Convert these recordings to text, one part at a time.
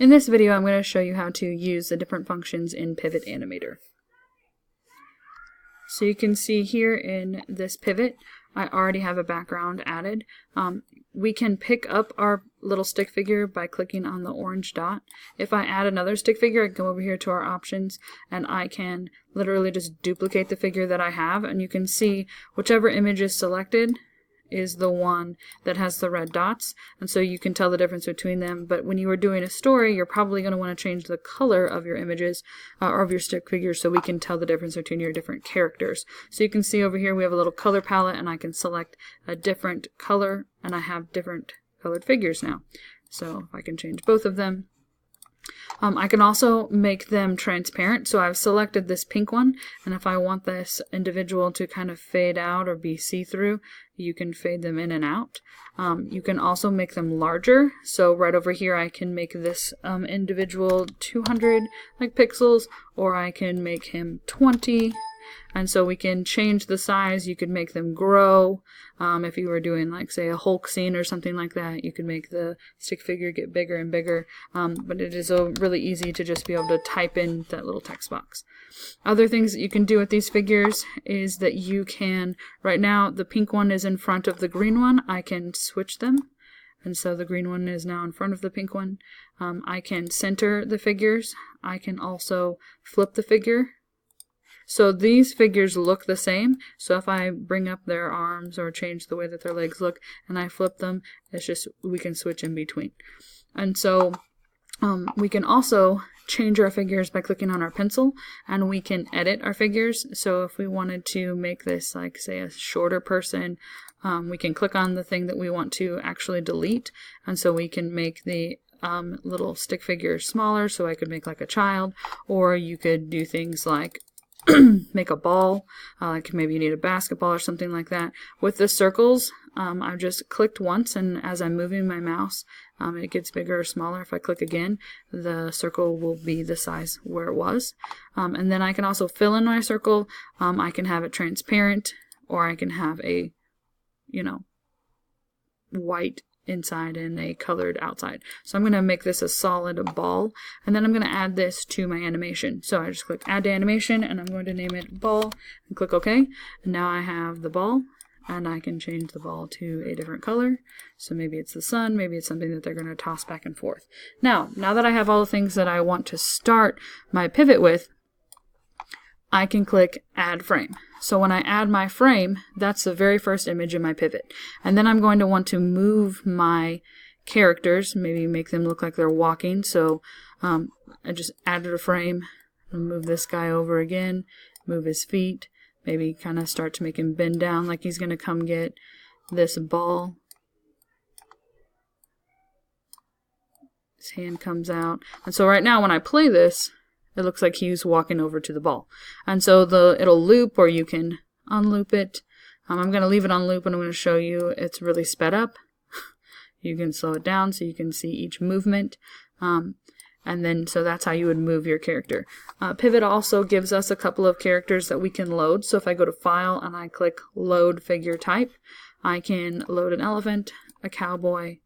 In this video, I'm going to show you how to use the different functions in Pivot Animator. So you can see here in this pivot, I already have a background added. We can pick up our little stick figure by clicking on the orange dot. If I add another stick figure, I can go over here to our options and I can literally just duplicate the figure that I have, and you can see whichever image is selected is the one that has the red dots, and so you can tell the difference between them. But when you are doing a story, you're probably going to want to change the color of your images or of your stick figures so we can tell the difference between your different characters. So you can see over here we have a little color palette, and I can select a different color, and I have different colored figures now. So if I can change both of them. I can also make them transparent, so I've selected this pink one, and if I want this individual to kind of fade out or be see-through, you can fade them in and out. You can also make them larger, so right over here I can make this individual 200 pixels, or I can make him 20. And so we can change the size. You could make them grow. If you were doing, like, say, a Hulk scene or something like that, you could make the stick figure get bigger and bigger. But it is really easy to just be able to type in that little text box. Other things that you can do with these figures is that you can, right now, the pink one is in front of the green one. I can switch them. And so the green one is now in front of the pink one. I can center the figures. I can also flip the figure. So these figures look the same, so if I bring up their arms or change the way that their legs look and I flip them, it's just we can switch in between. And so we can also change our figures by clicking on our pencil, and we can edit our figures. So if we wanted to make this, like, say, a shorter person, we can click on the thing that we want to actually delete, and so we can make the little stick figure smaller, so I could make like a child, or you could do things like make a ball, like maybe you need a basketball or something like that. With the circles, I've just clicked once, and as I'm moving my mouse, it gets bigger or smaller. If I click again, the circle will be the size where it was. And then I can also fill in my circle. I can have it transparent, or I can have a, white inside and a colored outside. So I'm going to make this a solid ball, and then I'm going to add this to my animation. So I just click add to animation, and I'm going to name it ball, and click OK. And now I have the ball, and I can change the ball to a different color. So maybe it's the sun, maybe it's something that they're going to toss back and forth. Now that I have all the things that I want to start my pivot with, I can click add frame. So when I add my frame, that's the very first image in my pivot. And then I'm going to want to move my characters, maybe make them look like they're walking. So I just added a frame. I'll move this guy over again, move his feet, maybe kind of start to make him bend down like he's going to come get this ball. His hand comes out. And so right now when I play this, it looks like he's walking over to the ball. And so it'll loop, or you can unloop it. I'm going to leave it on loop, and I'm going to show you it's really sped up. You can slow it down so you can see each movement. And then, so that's how you would move your character. Pivot also gives us a couple of characters that we can load. So if I go to File and I click Load Figure Type, I can load an elephant, a cowboy,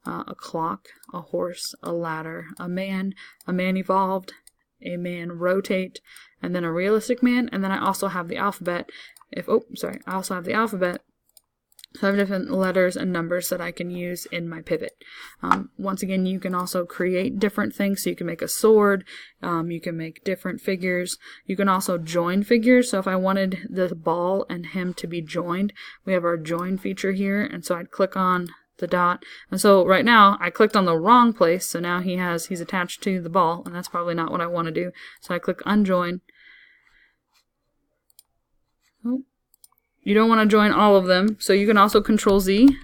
a clock, a horse, a ladder, a man evolved, a man rotate, and then a realistic man, and then I also have the alphabet. I also have the alphabet. So I have different letters and numbers that I can use in my pivot. Once again, you can also create different things. So you can make a sword, you can make different figures. You can also join figures. So if I wanted the ball and him to be joined, we have our join feature here, and so I'd click on the dot, and so right now I clicked on the wrong place, so now he's attached to the ball, and that's probably not what I want to do. So I click unjoin. You don't want to join all of them, so you can also Control Z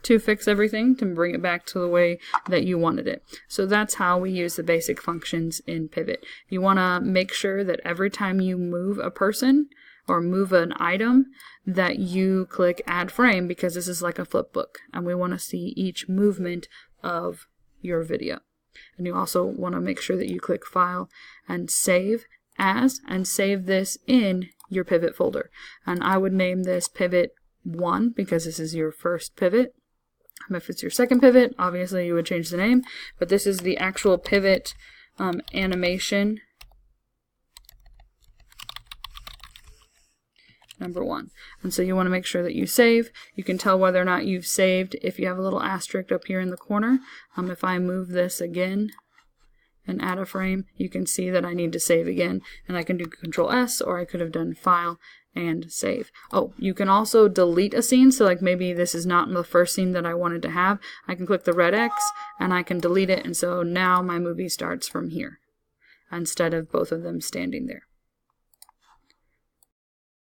to fix everything, to bring it back to the way that you wanted it. So that's how we use the basic functions in Pivot. You want to make sure that every time you move a person or move an item, that you click add frame, because this is like a flip book, and we want to see each movement of your video. And you also want to make sure that you click File and Save As, and save this in your pivot folder. And I would name this Pivot 1 because this is your first pivot. If it's your second pivot, obviously you would change the name, but this is the actual pivot animation number 1. And so you want to make sure that you save. You can tell whether or not you've saved if you have a little asterisk up here in the corner. If I move this again and add a frame, you can see that I need to save again, and I can do Control S, or I could have done File and Save. Oh, you can also delete a scene, so like maybe this is not the first scene that I wanted to have. I can click the red X and I can delete it, and so now my movie starts from here instead of both of them standing there.